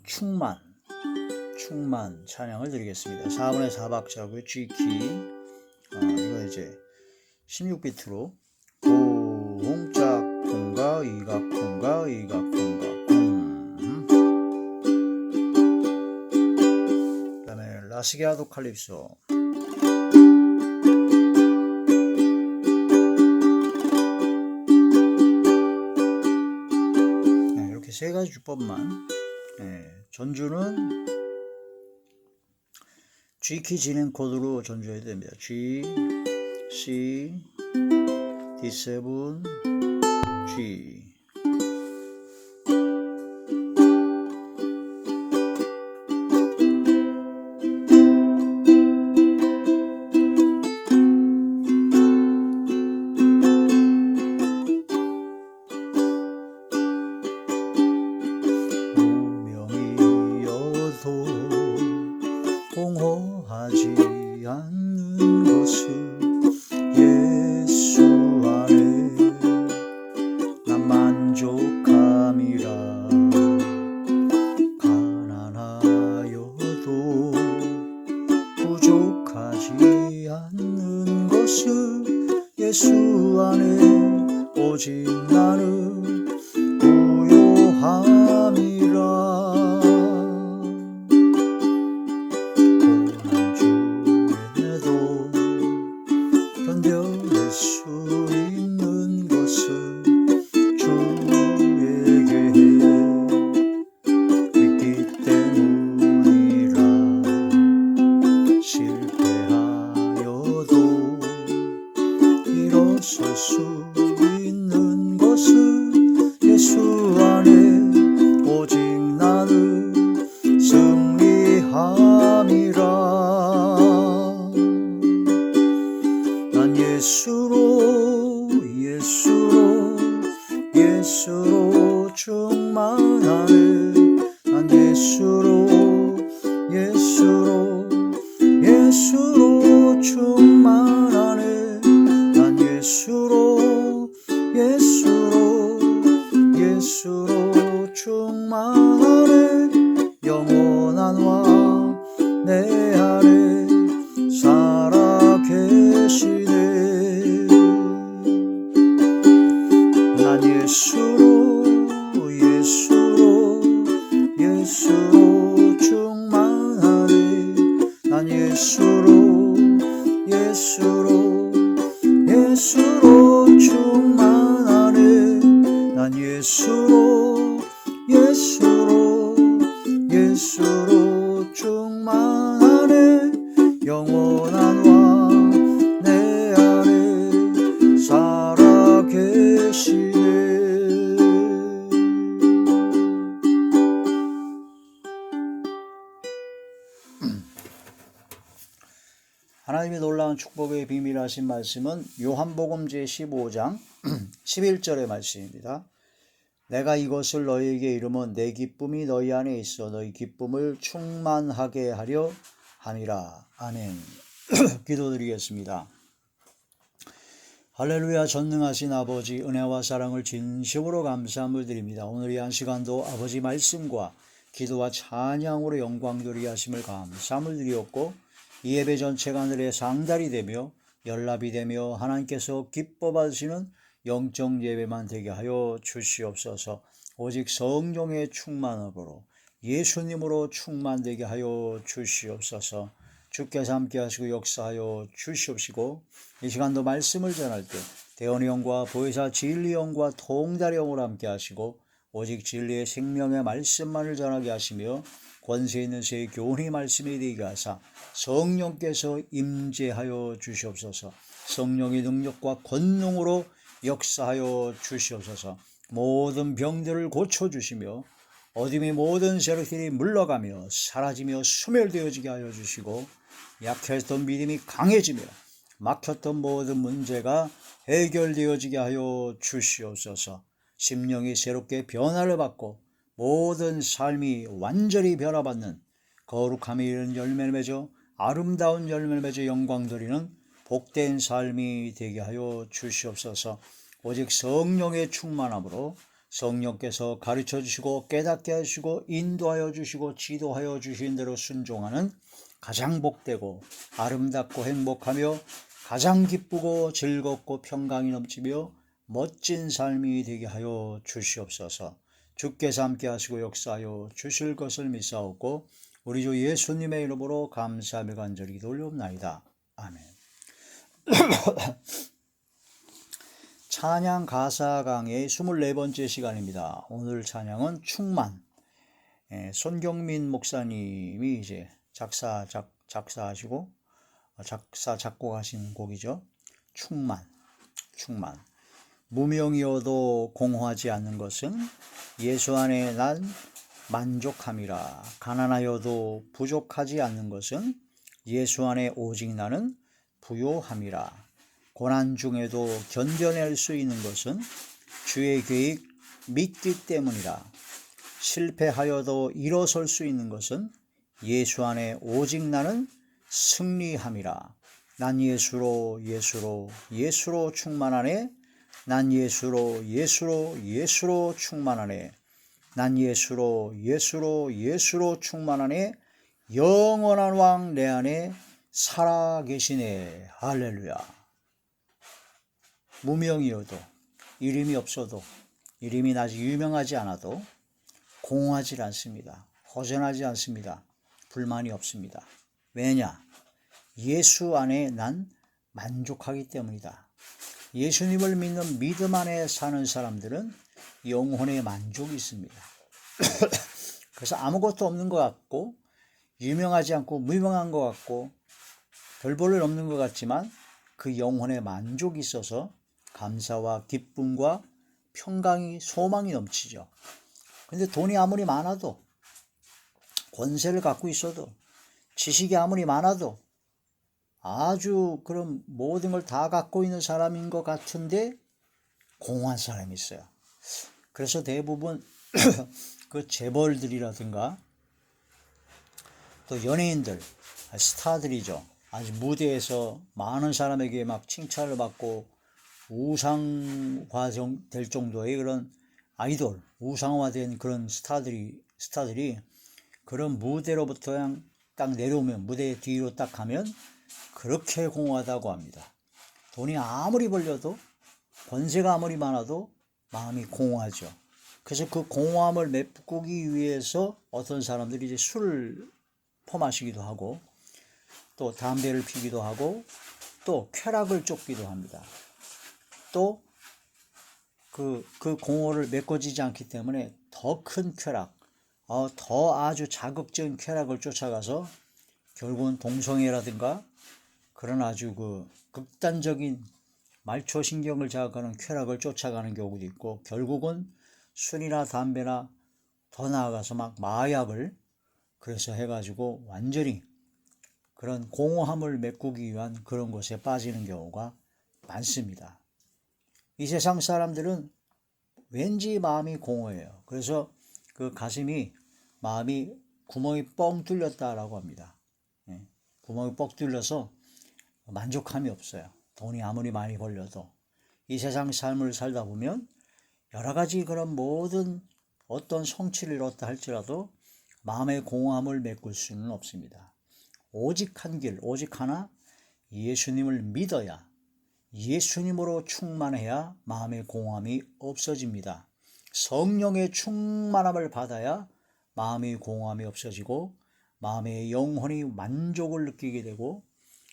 찬양 충만 찬양을 드리겠습니다. 4분의 4박자고요. G키 이거 이제 16비트로 공짝 콩가 이각 콩가 이각 콩가 그 다음에 라스기아도 칼립소 이렇게 세 가지 주법만 전주는 G키 진행 코드로 전주해야 됩니다. G, C, D7, G. 무명이어도 공허하지 않는 것은 예수 안에 난 만족함이라. 가난하여도 부족하지 않는 것은 예수 안에 오직 나는 부요함이라. 견뎌낼 수 있는 것은 주에게 있기 때문이라. 실패하여도 일어설 수 있는 것은 예수 안에 오직 나는 승리함이라. 예수로 충만하네. 난 예수로 충만하네. 난 예수로 충만하네. 영원한 왕 내 안에 살아 계시네. 난 예수로 충만하네. 난 예수로 충만하네. 난 예수로 충만하네. 영원한 왕 내 안에 살아 계시네. 하나님의 놀라운 축복의 비밀하신 말씀은 요한복음 제15장 11절의 말씀입니다. 내가 이것을 너희에게 이르면 내 기쁨이 너희 안에 있어 너희 기쁨을 충만하게 하려 함이라. 아멘. 기도드리겠습니다. 할렐루야. 전능하신 아버지, 은혜와 사랑을 진심으로 감사함을 드립니다. 오늘 이 한 시간도 아버지 말씀과 기도와 찬양으로 영광돌이 하심을 감사함을 드리었고, 이 예배 전체가 하늘의 상달이 되며 연락이 되며 하나님께서 기뻐 받으시는 영적 예배만 되게 하여 주시옵소서. 오직 성령의 충만함으로 예수님으로 충만되게 하여 주시옵소서. 주께서 함께 하시고 역사하여 주시옵시고, 이 시간도 말씀을 전할 때 대언의 영과 보혜사 진리 영과 통달의 영으로 함께 하시고, 오직 진리의 생명의 말씀만을 전하게 하시며 권세 있는 새 교훈의 말씀이 되게 하사 성령께서 임재하여 주시옵소서. 성령의 능력과 권능으로 역사하여 주시옵소서. 모든 병들을 고쳐주시며 어둠의 모든 세력들이 물러가며 사라지며 소멸되어지게 하여 주시고, 약했던 믿음이 강해지며 막혔던 모든 문제가 해결되어지게 하여 주시옵소서. 심령이 새롭게 변화를 받고 모든 삶이 완전히 변화받는 거룩함이 이른 열매를 맺어 아름다운 열매를 맺어 영광 돌리는 복된 삶이 되게 하여 주시옵소서. 오직 성령의 충만함으로 성령께서 가르쳐 주시고 깨닫게 하시고 인도하여 주시고 지도하여 주신 대로 순종하는 가장 복되고 아름답고 행복하며 가장 기쁘고 즐겁고 평강이 넘치며 멋진 삶이 되게 하여 주시옵소서. 주께서 함께 하시고 역사하여 주실 것을 믿사옵고 우리 주 예수님의 이름으로 감사하며 간절히 기도 올려옵나이다. 아멘. 찬양 가사 강의 24번째 시간입니다. 오늘 찬양은 충만. 손경민 목사님이 이제 작사하시고 작곡하신 곡이죠. 충만. 무명이어도 공허하지 않는 것은 예수 안에 난 만족함이라. 가난하여도 부족하지 않는 것은 예수 안에 오직 나는 부요함이라. 고난 중에도 견뎌낼 수 있는 것은 주의 계획 믿기 때문이라. 실패하여도 일어설 수 있는 것은 예수 안에 오직 나는 승리함이라. 난 예수로 충만하네. 난 예수로 충만하네. 난 예수로 충만하네. 영원한 왕 내 안에 살아계시네. 할렐루야. 무명이어도 이름이 없어도 이름이 아직 유명하지 않아도 공허하지 않습니다. 허전하지 않습니다. 불만이 없습니다. 왜냐? 예수 안에 난 만족하기 때문이다. 예수님을 믿는 믿음 안에 사는 사람들은 영혼의 만족이 있습니다. 그래서 아무것도 없는 것 같고 유명하지 않고 무명한 것 같고 별 볼 일 없는 것 같지만 그 영혼의 만족이 있어서 감사와 기쁨과 평강이 소망이 넘치죠. 근데 돈이 아무리 많아도 권세를 갖고 있어도 지식이 아무리 많아도 아주 그런 모든 걸 다 갖고 있는 사람인 것 같은데 공허한 사람이 있어요. 그래서 대부분 그 재벌들이라든가 또 연예인들, 스타들이죠. 아주 무대에서 많은 사람에게 막 칭찬을 받고 우상화 될 정도의 그런 아이돌, 우상화된 그런 스타들이 그런 무대로부터 그냥 딱 내려오면 무대 뒤로 딱 가면 그렇게 공허하다고 합니다. 돈이 아무리 벌려도 권세가 아무리 많아도 마음이 공허하죠. 그래서 그 공허함을 메꾸기 위해서 어떤 사람들이 이제 술을 퍼마시기도 하고 또 담배를 피기도 하고 또 쾌락을 쫓기도 합니다. 또 그 공허를 메꿔지지 않기 때문에 더 큰 쾌락, 더 아주 자극적인 쾌락을 쫓아가서 결국은 동성애라든가 그런 아주 그 극단적인 말초신경을 자극하는 쾌락을 쫓아가는 경우도 있고 결국은 술이나 담배나 더 나아가서 막 마약을 그래서 해가지고 완전히 그런 공허함을 메꾸기 위한 그런 것에 빠지는 경우가 많습니다. 이 세상 사람들은 왠지 마음이 공허해요. 그래서 그 마음이 구멍이 뻥 뚫렸다라고 합니다. 구멍이 뻥 뚫려서 만족함이 없어요. 돈이 아무리 많이 벌려도 이 세상 삶을 살다 보면 여러 가지 그런 모든 어떤 성취를 이뤘다 할지라도 마음의 공허함을 메꿀 수는 없습니다. 오직 한 길, 오직 하나, 예수님을 믿어야 예수님으로 충만해야 마음의 공허함이 없어집니다. 성령의 충만함을 받아야 마음의 공허함이 없어지고 마음의 영혼이 만족을 느끼게 되고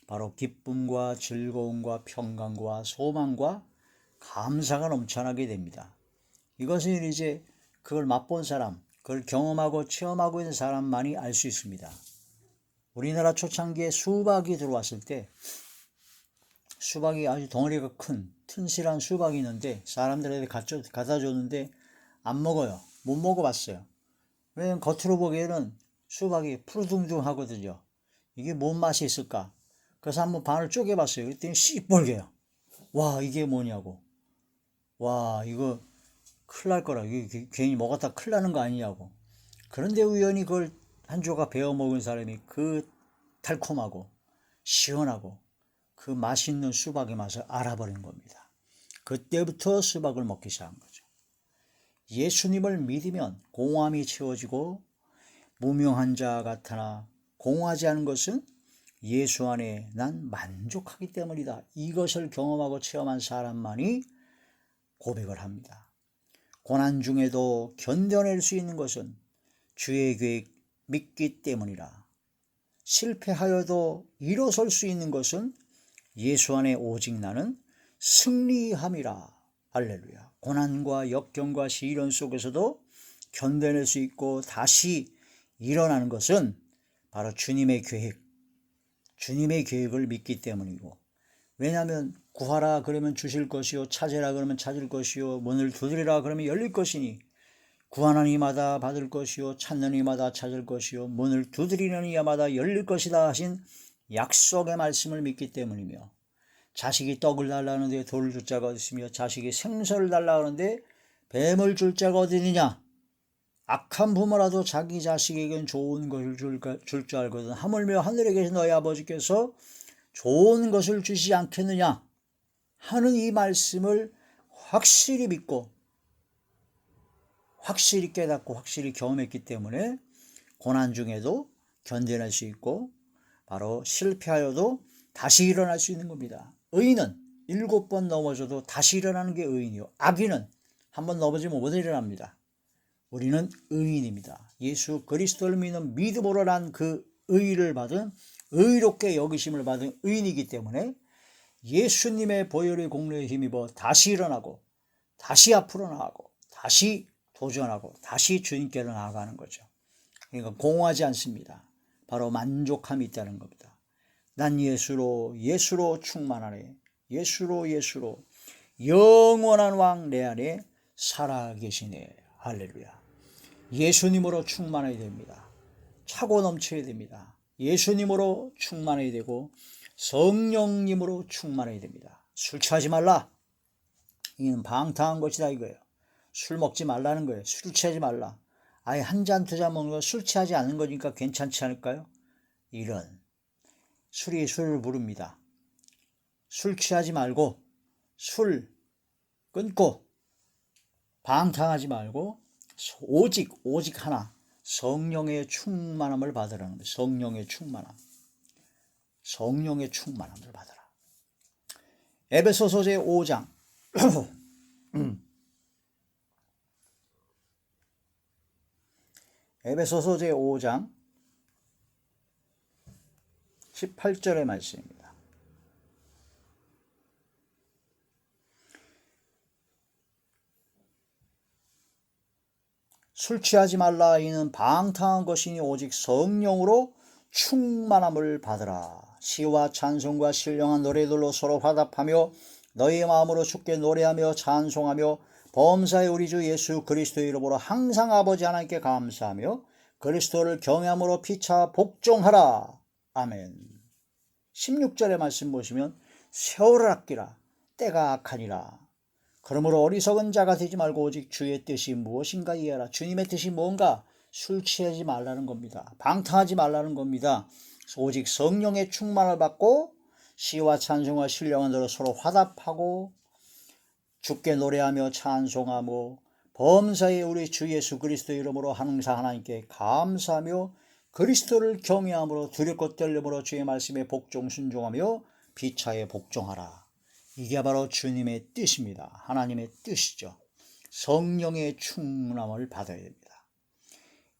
바로 기쁨과 즐거움과 평강과 소망과 감사가 넘쳐나게 됩니다. 이것은 이제 그걸 맛본 사람, 그걸 경험하고 체험하고 있는 사람만이 알 수 있습니다. 우리나라 초창기에 수박이 들어왔을 때 수박이 아주 덩어리가 큰 튼실한 수박이 있는데 사람들에게 갖다 줬는데 안 먹어요. 못 먹어봤어요. 왜냐면 겉으로 보기에는 수박이 푸르둥둥하거든요. 이게 뭔 맛이 있을까? 그래서 한번 반을 쪼개봤어요. 그랬더니 씨뻘개요. 와, 이게 뭐냐고. 와, 이거 큰일 날 거라. 이게 괜히 먹었다 큰일 나는 거 아니냐고. 그런데 우연히 그걸 한 조각 베어 먹은 사람이 그 달콤하고 시원하고 그 맛있는 수박의 맛을 알아버린 겁니다. 그때부터 수박을 먹기 시작한 거죠. 예수님을 믿으면 공허함이 채워지고 무명한 자 같으나 공허하지 않은 것은 예수 안에 난 만족하기 때문이다. 이것을 경험하고 체험한 사람만이 고백을 합니다. 고난 중에도 견뎌낼 수 있는 것은 주의 계획 믿기 때문이라. 실패하여도 일어설 수 있는 것은 예수 안에 오직 나는 승리함이라. 할렐루야. 고난과 역경과 시련 속에서도 견뎌낼 수 있고 다시 일어나는 것은 바로 주님의 계획을 믿기 때문이고, 왜냐하면 구하라 그러면 주실 것이요, 찾으라 그러면 찾을 것이요, 문을 두드리라 그러면 열릴 것이니, 구하는 이마다 받을 것이요, 찾는 이마다 찾을 것이요, 문을 두드리는 이마다 열릴 것이다 하신 약속의 말씀을 믿기 때문이며, 자식이 떡을 달라는데 돌을 줄 자가 어디 있으며, 자식이 생선을 달라 하는데 뱀을 줄 자가 어디 있느냐. 악한 부모라도 자기 자식에겐 좋은 것을 줄 줄 알거든. 하물며 하늘에 계신 너희 아버지께서 좋은 것을 주시지 않겠느냐 하는 이 말씀을 확실히 믿고 확실히 깨닫고 확실히 경험했기 때문에 고난 중에도 견뎌낼 수 있고, 바로 실패하여도 다시 일어날 수 있는 겁니다. 의인은 7번 넘어져도 다시 일어나는 게 의인이요, 악인은 한번 넘어지면 못 일어납니다. 우리는 의인입니다. 예수 그리스도를 믿는 믿음으로 난 그 의를 받은, 의롭게 여기심을 받은 의인이기 때문에 예수님의 보혈의 공로에 힘입어 다시 일어나고 다시 앞으로 나가고 다시 도전하고 다시 주님께로 나아가는 거죠. 그러니까 공허하지 않습니다. 바로 만족함이 있다는 겁니다. 난 예수로 충만하네. 예수로 영원한 왕 내 안에 살아계시네. 할렐루야. 예수님으로 충만해야 됩니다. 차고 넘쳐야 됩니다. 예수님으로 충만해야 되고 성령님으로 충만해야 됩니다. 술 취하지 말라. 이는 방탕한 것이다 이거예요. 술 먹지 말라는 거예요. 술 취하지 말라. 아예 한 잔 두 잔 먹는 거 술 취하지 않는 거니까 괜찮지 않을까요? 이런 술이 술을 부릅니다. 술 취하지 말고 술 끊고 방탕하지 말고 오직 하나, 성령의 충만함을 받으라는 거예요. 성령의 충만함을 받으라. 에베소서 제5장 에베소서 제5장 18절의 말씀입니다. 술 취하지 말라. 이는 방탕한 것이니 오직 성령으로 충만함을 받으라. 시와 찬송과 신령한 노래들로 서로 화답하며 너희의 마음으로 주께 노래하며 찬송하며 범사의 우리 주 예수 그리스도의 이름으로 항상 아버지 하나님께 감사하며 그리스도를 경외함으로 피차 복종하라. 아멘. 16절의 말씀 보시면 세월을 아끼라. 때가 악하니라. 그러므로 어리석은 자가 되지 말고 오직 주의 뜻이 무엇인가 이해하라. 주님의 뜻이 뭔가? 술 취하지 말라는 겁니다. 방탕하지 말라는 겁니다. 오직 성령의 충만을 받고 시와 찬송과 신령한 대로 서로 화답하고 주께 노래하며 찬송하며 범사에 우리 주 예수 그리스도 이름으로 항상 하나님께 감사하며 그리스도를 경외함으로 두렵고 떨림으로 주의 말씀에 복종 순종하며 피차에 복종하라. 이게 바로 주님의 뜻입니다. 하나님의 뜻이죠. 성령의 충만함을 받아야 됩니다.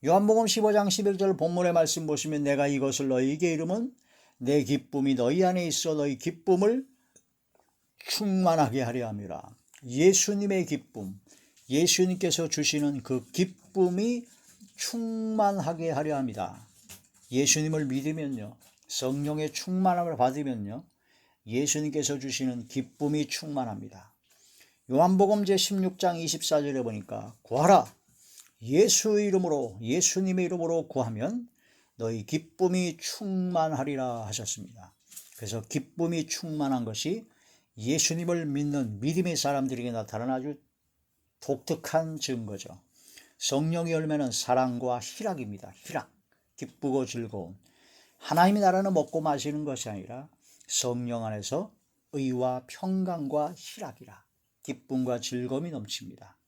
요한복음 15장 11절 본문의 말씀 보시면 내가 이것을 너희에게 이르면 내 기쁨이 너희 안에 있어 너희 기쁨을 충만하게 하려 함이라. 예수님의 기쁨, 예수님께서 주시는 그 기쁨이 충만하게 하려 합니다. 예수님을 믿으면요, 성령의 충만함을 받으면요, 예수님께서 주시는 기쁨이 충만합니다. 요한복음 제16장 24절에 보니까 구하라. 예수 이름으로, 예수님의 이름으로 구하면 너희 기쁨이 충만하리라 하셨습니다. 그래서 기쁨이 충만한 것이 예수님을 믿는 믿음의 사람들에게 나타나는 아주 독특한 증거죠. 성령의 열매는 사랑과 희락입니다. 희락, 기쁘고 즐거움. 하나님의 나라는 먹고 마시는 것이 아니라 성령 안에서 의와 평강과 희락이라, 기쁨과 즐거움이 넘칩니다.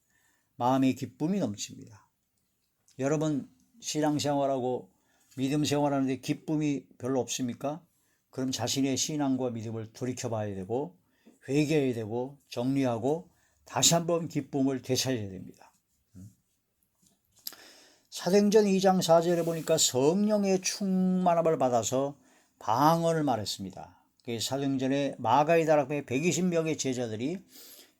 마음의 기쁨이 넘칩니다. 여러분 신앙생활하고 믿음 생활하는데 기쁨이 별로 없습니까? 그럼 자신의 신앙과 믿음을 돌이켜봐야 되고 회개해야 되고 정리하고 다시 한번 기쁨을 되찾아야 됩니다. 사도행전 2장 4절에 보니까 성령의 충만함을 받아서 방언을 말했습니다. 사도행전에 마가의 다락방에 120명의 제자들이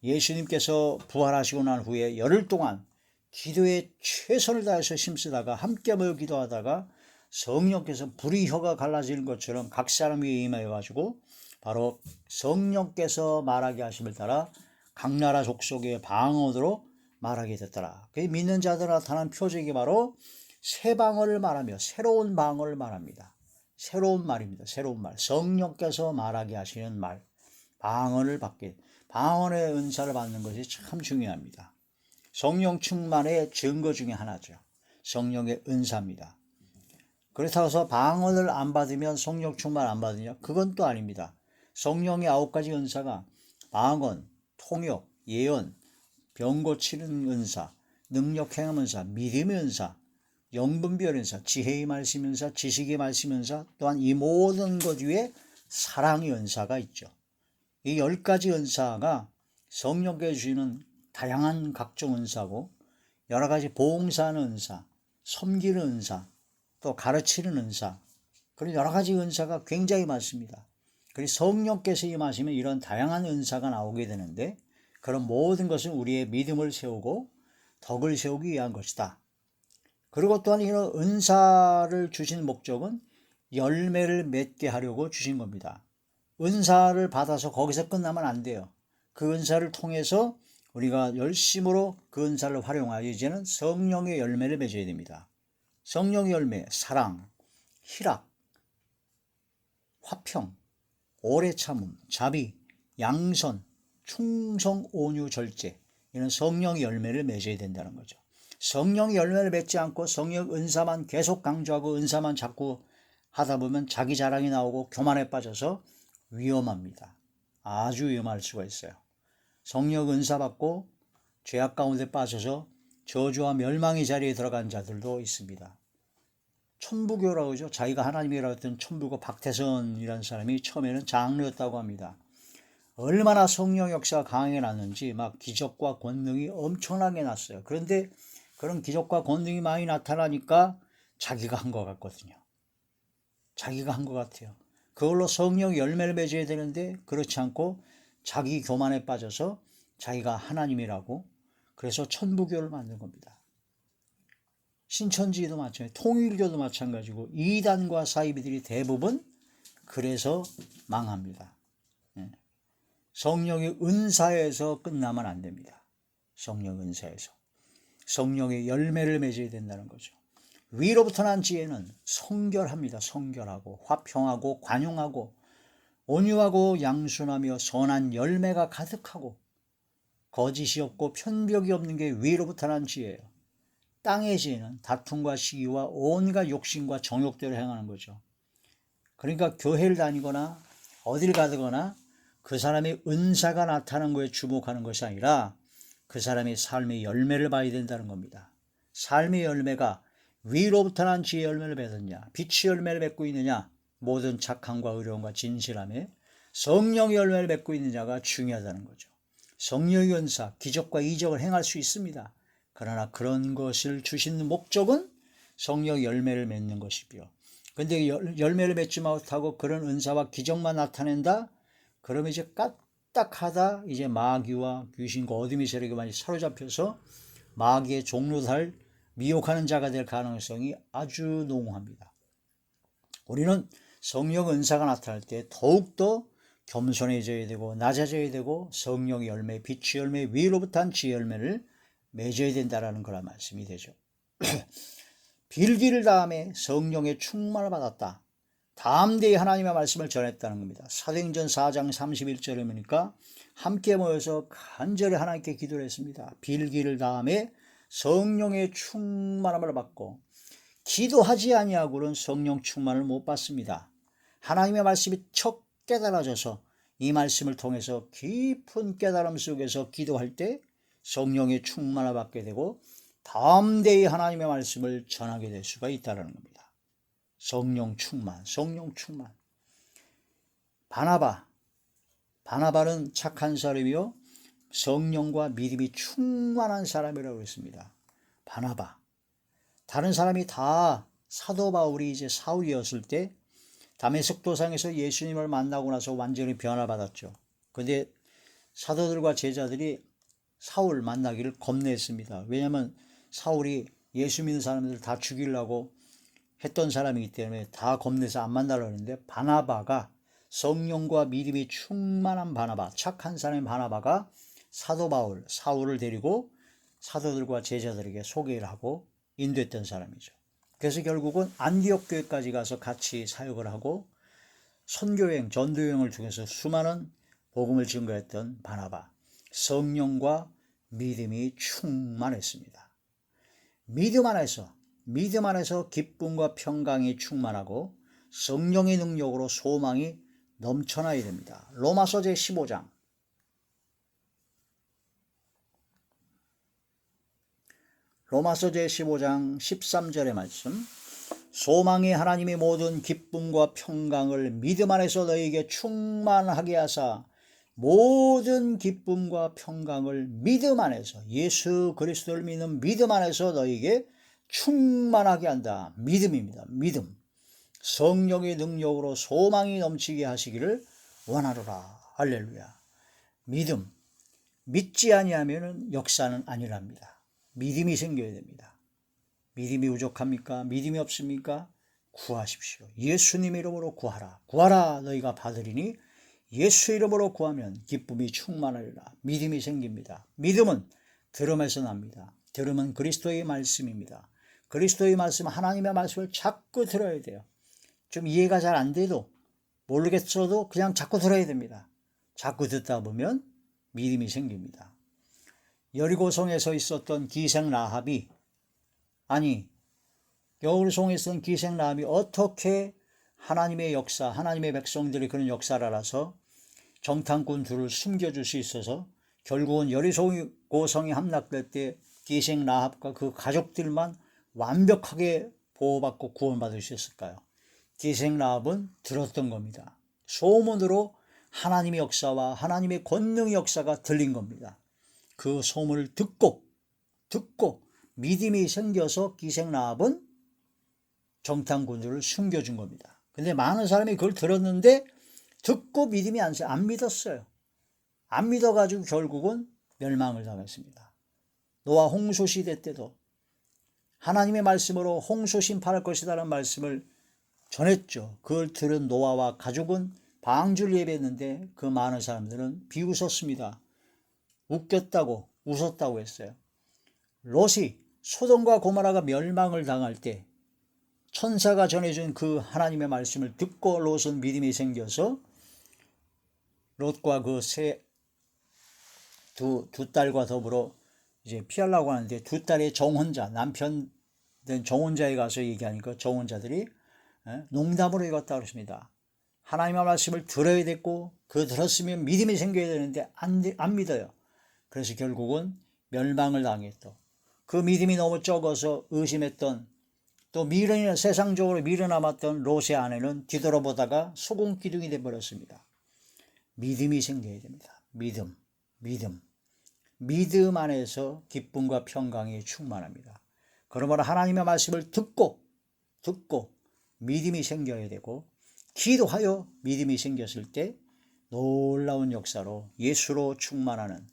예수님께서 부활하시고 난 후에 열흘 동안 기도에 최선을 다해서 힘쓰다가 함께 모여 기도하다가 성령께서 불이 혀가 갈라지는 것처럼 각 사람 위에 임하여가지고 바로 성령께서 말하게 하심을 따라 각 나라 족속의 방언으로 말하게 됐더라. 믿는 자들 나타난 표적이 바로 새 방언을 말하며 새로운 방언을 말합니다. 새로운 말입니다. 새로운 말. 성령께서 말하게 하시는 말. 방언을 받게. 방언의 은사를 받는 것이 참 중요합니다. 성령 충만의 증거 중에 하나죠. 성령의 은사입니다. 그렇다고 해서 방언을 안 받으면 성령 충만 안 받으냐? 그건 또 아닙니다. 성령의 9가지 은사가 방언, 통역, 예언, 병 고치는 은사, 능력 행함 은사, 믿음의 은사, 영분별 은사, 지혜의 말씀 은사, 지식의 말씀 은사, 또한 이 모든 것 위에 사랑의 은사가 있죠. 이 10가지 은사가 성령께 주시는 다양한 각종 은사고 여러 가지 봉사하는 은사, 섬기는 은사, 또 가르치는 은사, 그런 여러 가지 은사가 굉장히 많습니다. 그래서 성령께서 임하시면 이런 다양한 은사가 나오게 되는데 그런 모든 것은 우리의 믿음을 세우고 덕을 세우기 위한 것이다. 그리고 또한 이런 은사를 주신 목적은 열매를 맺게 하려고 주신 겁니다. 은사를 받아서 거기서 끝나면 안 돼요. 그 은사를 통해서 우리가 열심으로 그 은사를 활용하여 이제는 성령의 열매를 맺어야 됩니다. 성령의 열매, 사랑, 희락, 화평, 오래 참음, 자비, 양선, 충성, 온유, 절제, 이런 성령의 열매를 맺어야 된다는 거죠. 성령의 열매를 맺지 않고 성령 은사만 계속 강조하고 은사만 자꾸 하다 보면 자기 자랑이 나오고 교만에 빠져서 위험합니다. 아주 위험할 수가 있어요. 성령 은사 받고 죄악 가운데 빠져서 저주와 멸망의 자리에 들어간 자들도 있습니다. 천부교라고 하죠. 자기가 하나님이라고 했던 천부교 박태선이라는 사람이 처음에는 장로였다고 합니다. 얼마나 성령 역사가 강하게 났는지 막 기적과 권능이 엄청나게 났어요. 그런데 그런 기적과 권능이 많이 나타나니까 자기가 한 것 같거든요. 자기가 한 것 같아요. 그걸로 성령 열매를 맺어야 되는데 그렇지 않고 자기 교만에 빠져서 자기가 하나님이라고 그래서 천부교를 만든 겁니다. 신천지도 마찬가지고 통일교도 마찬가지고 이단과 사이비들이 대부분 그래서 망합니다. 성령의 은사에서 끝나면 안 됩니다. 성령 은사에서. 성령의 열매를 맺어야 된다는 거죠. 위로부터 난 지혜는 성결합니다. 성결하고 화평하고 관용하고 온유하고 양순하며 선한 열매가 가득하고 거짓이 없고 편벽이 없는 게 위로부터 난 지혜예요. 땅의 지혜는 다툼과 시기와 온갖 욕심과 정욕대로 행하는 거죠. 그러니까 교회를 다니거나 어딜 가거나 그 사람의 은사가 나타나는 거에 주목하는 것이 아니라 그 사람의 삶의 열매를 봐야 된다는 겁니다. 삶의 열매가 위로부터 난 지혜의 열매를 맺었냐, 빛의 열매를 맺고 있느냐, 모든 착함과 의로움과 진실함에 성령의 열매를 맺고 있는 자가 중요하다는 거죠. 성령의 은사, 기적과 이적을 행할 수 있습니다. 그러나 그런 것을 주시는 목적은 성령의 열매를 맺는 것이고요. 그런데 열매를 맺지 못하고 그런 은사와 기적만 나타낸다? 그러면 이제 까딱하다 이제 마귀와 귀신과 어둠의 세력에 많이 사로잡혀서 마귀의 종로달 미혹하는 자가 될 가능성이 아주 농후합니다. 우리는 성령 은사가 나타날 때 더욱더 겸손해져야 되고 낮아져야 되고 성령의 열매, 빛의 열매, 위로부터 한 지혜의 열매를 맺어야 된다는 거란 말씀이 되죠. 빌기를 다음에 성령의 충만을 받았다. 담대히 하나님의 말씀을 전했다는 겁니다. 사도행전 4장 31절에 보니까 함께 모여서 간절히 하나님께 기도를 했습니다. 빌기를 다음에 성령의 충만함을 받고 기도하지 아니하고는 성령 충만을 못 받습니다. 하나님의 말씀이 척 깨달아져서 이 말씀을 통해서 깊은 깨달음 속에서 기도할 때 성령의 충만을 받게 되고 담대히 하나님의 말씀을 전하게 될 수가 있다는 겁니다. 성령 충만, 성령 충만. 바나바는 착한 사람이요 성령과 믿음이 충만한 사람이라고 했습니다. 바나바. 다른 사람이 다 사도 바울이 이제 사울이었을 때 다메섹 도상에서 예수님을 만나고 나서 완전히 변화받았죠. 그런데 사도들과 제자들이 사울 만나기를 겁내했습니다. 왜냐하면 사울이 예수 믿는 사람들 다 죽이려고 했던 사람이기 때문에 다 겁내서 안 만나려고 했는데 바나바가 성령과 믿음이 충만한 바나바, 착한 사람의 바나바가 사도 바울, 사울을 데리고 사도들과 제자들에게 소개를 하고 인도했던 사람이죠. 그래서 결국은 안디옥 교회까지 가서 같이 사역을 하고 선교여행, 전도여행을 통해서 수많은 복음을 증거했던 바나바. 성령과 믿음이 충만했습니다. 믿음 안에서 기쁨과 평강이 충만하고 성령의 능력으로 소망이 넘쳐나야 됩니다. 로마서 제15장 13절의 말씀. 소망이 하나님의 모든 기쁨과 평강을 믿음 안에서 너희에게 충만하게 하사 모든 기쁨과 평강을 믿음 안에서 예수 그리스도를 믿는 믿음 안에서 너희에게 충만하게 한다. 믿음입니다. 믿음. 성령의 능력으로 소망이 넘치게 하시기를 원하노라. 할렐루야. 믿음. 믿지 아니하면 역사는 아니랍니다. 믿음이 생겨야 됩니다. 믿음이 부족합니까? 믿음이 없습니까? 구하십시오. 예수님 이름으로 구하라. 구하라 너희가 받으리니 예수 이름으로 구하면 기쁨이 충만하리라. 믿음이 생깁니다. 믿음은 들음에서 납니다. 들음은 그리스도의 말씀입니다. 그리스도의 말씀, 하나님의 말씀을 자꾸 들어야 돼요. 좀 이해가 잘 안 돼도 모르겠어도 그냥 자꾸 들어야 됩니다. 자꾸 듣다 보면 믿음이 생깁니다. 여리고성에서 있었던 기생 라합이 여리고성에 있었던 기생 라합이 어떻게 하나님의 역사, 하나님의 백성들이 그런 역사를 알아서 정탐꾼 둘을 숨겨줄 수 있어서 결국은 여리고성이 함락될 때 기생 라합과 그 가족들만 완벽하게 보호받고 구원받을 수 있었을까요? 기생 라합은 들었던 겁니다. 소문으로 하나님의 역사와 하나님의 권능의 역사가 들린 겁니다. 그 소문을 듣고 믿음이 생겨서 기생 라합은 정탐꾼들을 숨겨준 겁니다. 근데 많은 사람이 그걸 들었는데 듣고 믿음이 안 믿었어요. 안 믿어가지고 결국은 멸망을 당했습니다. 노아 홍수 시대 때도 하나님의 말씀으로 홍수 심판할 것이라는 말씀을 전했죠. 그걸 들은 노아와 가족은 방주를 예배했는데 그 많은 사람들은 비웃었습니다. 웃었다고 했어요. 롯이 소돔과 고모라가 멸망을 당할 때 천사가 전해준 그 하나님의 말씀을 듣고 롯은 믿음이 생겨서 롯과 그 두 딸과 더불어 이제 피하려고 하는데 두 딸의 정혼자, 남편 된 정혼자에 가서 얘기하니까 정혼자들이 농담으로 읽었다고 그랬습니다. 하나님의 말씀을 들어야 됐고 그 들었으면 믿음이 생겨야 되는데 안 믿어요. 그래서 결국은 멸망을 당했던 그 믿음이 너무 적어서 의심했던 또 세상적으로 미련남았던 롯의 아내는 뒤돌아보다가 소금기둥이 되어버렸습니다. 믿음이 생겨야 됩니다. 믿음 안에서 기쁨과 평강이 충만합니다. 그러므로 하나님의 말씀을 듣고 믿음이 생겨야 되고 기도하여 믿음이 생겼을 때 놀라운 역사로 예수로 충만하는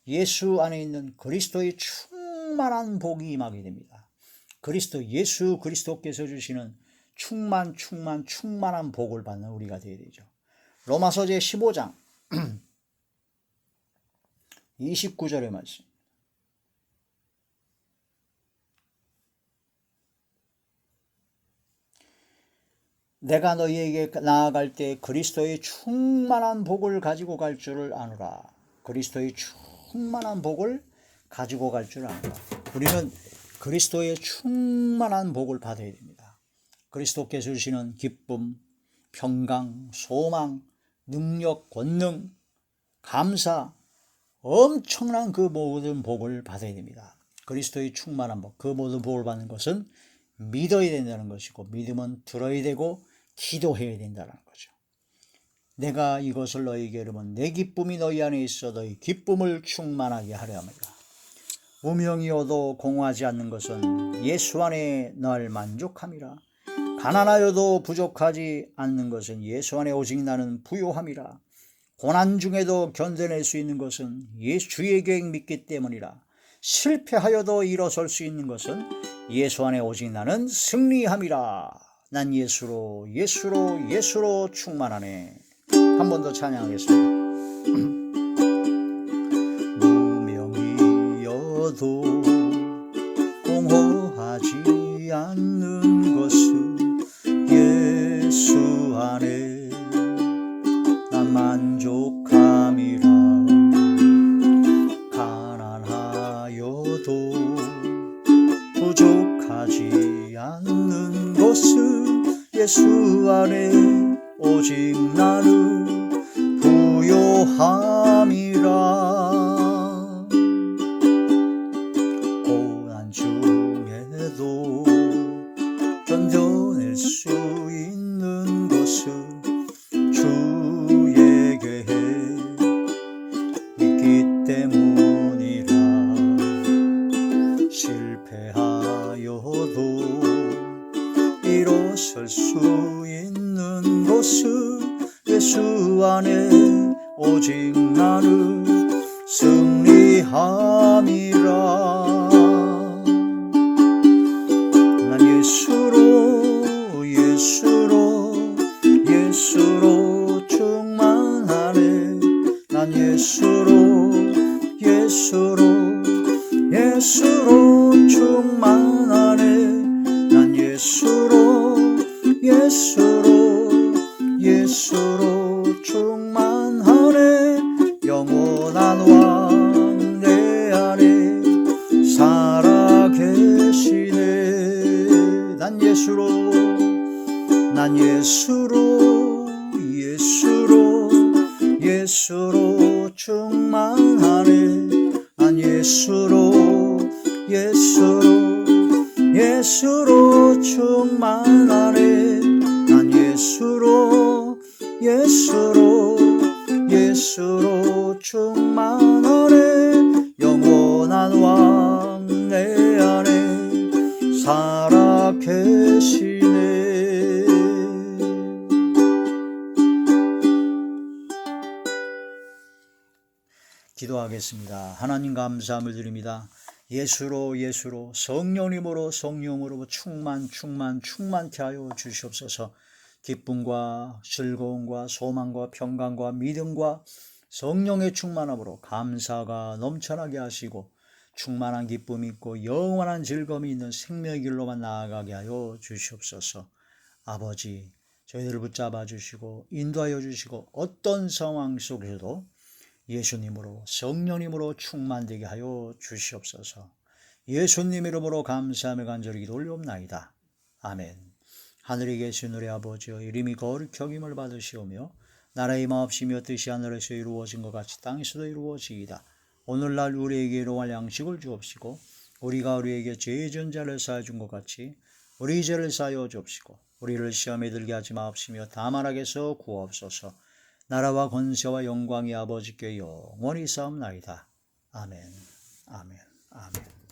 예수 안에 있는 그리스도의 충만한 복이 임하게 됩니다. 예수 그리스도께서 주시는 충만한 복을 받는 우리가 되어야 되죠. 로마서 제15장 29절의 말씀. 내가 너희에게 나아갈 때 그리스도의 충만한 복을 가지고 갈 줄을 아노라. 그리스도의 충만한 복을 가지고 갈 줄 아노라. 우리는 그리스도의 충만한 복을 받아야 됩니다. 그리스도께서 주시는 기쁨, 평강, 소망, 능력, 권능, 감사, 엄청난 그 모든 복을 받아야 됩니다. 그리스도의 충만한 복, 그 모든 복을 받는 것은 믿어야 된다는 것이고, 믿으면 들어야 되고 기도해야 된다는 거죠. 내가 이것을 너희에게 이르면 내 기쁨이 너희 안에 있어 너희 기쁨을 충만하게 하려 합니다. 무명이어도 공허하지 않는 것은 예수 안에 널 만족함이라. 가난하여도 부족하지 않는 것은 예수 안에 오직 나는 부요함이라. 고난 중에도 견뎌낼 수 있는 것은 예수 주의 계획 믿기 때문이라. 실패하여도 일어설 수 있는 것은 예수 안에 오직 나는 승리함이라. 난 예수로 충만하네. 한 번 더 찬양하겠습니다. 무명이어도 공허하지 않는 것은 예수 안에 난 만족함이라. 가난하여도 부족하지 않는 것은 예수 안에 오직 나는 부요함이라. 고난 중에도 견뎌낼 수 있는 것은 주의 계획 믿기 때문이라. 실패하여도 일어설 수 있는 것은 예수 안에 오직 나는 승리함이라. 난 예수로 충만하네. 난 예수로 충만하네. 난 예수로 충만하네. 영원한 왕 내 안에 살아계시네. 난 예수로 충만하네. 난 예수로 충만하네. 난 예수로 충만하네. 영원한 왕 내 안에 살아계시네. 기도하겠습니다. 하나님 감사함을 드립니다. 예수로 성령님으로 충만케 하여 주시옵소서. 기쁨과 즐거움과 소망과 평강과 믿음과 성령의 충만함으로 감사가 넘쳐나게 하시고 충만한 기쁨이 있고 영원한 즐거움이 있는 생명의 길로만 나아가게 하여 주시옵소서. 아버지, 저희들을 붙잡아 주시고 인도하여 주시고 어떤 상황 속에서도 예수님으로 성령님으로 충만되게 하여 주시옵소서. 예수님 이름으로 감사하며 간절히 기도 올리옵나이다. 아멘. 하늘에 계신 우리 아버지여, 이름이 거룩히 여김을 받으시오며 나라의 마옵시며 뜻이 하늘에서 이루어진 것 같이 땅에서도 이루어지이다. 오늘날 우리에게 일용할 양식을 주옵시고 우리가 우리에게 죄의 전자를 사하여 준 것 같이 우리 죄를 사하여 주옵시고 우리를 시험에 들게 하지 마옵시며 다만 악에서 구하옵소서. 나라와 권세와 영광이 아버지께 영원히 싸움나이다. 아멘. 아멘. 아멘.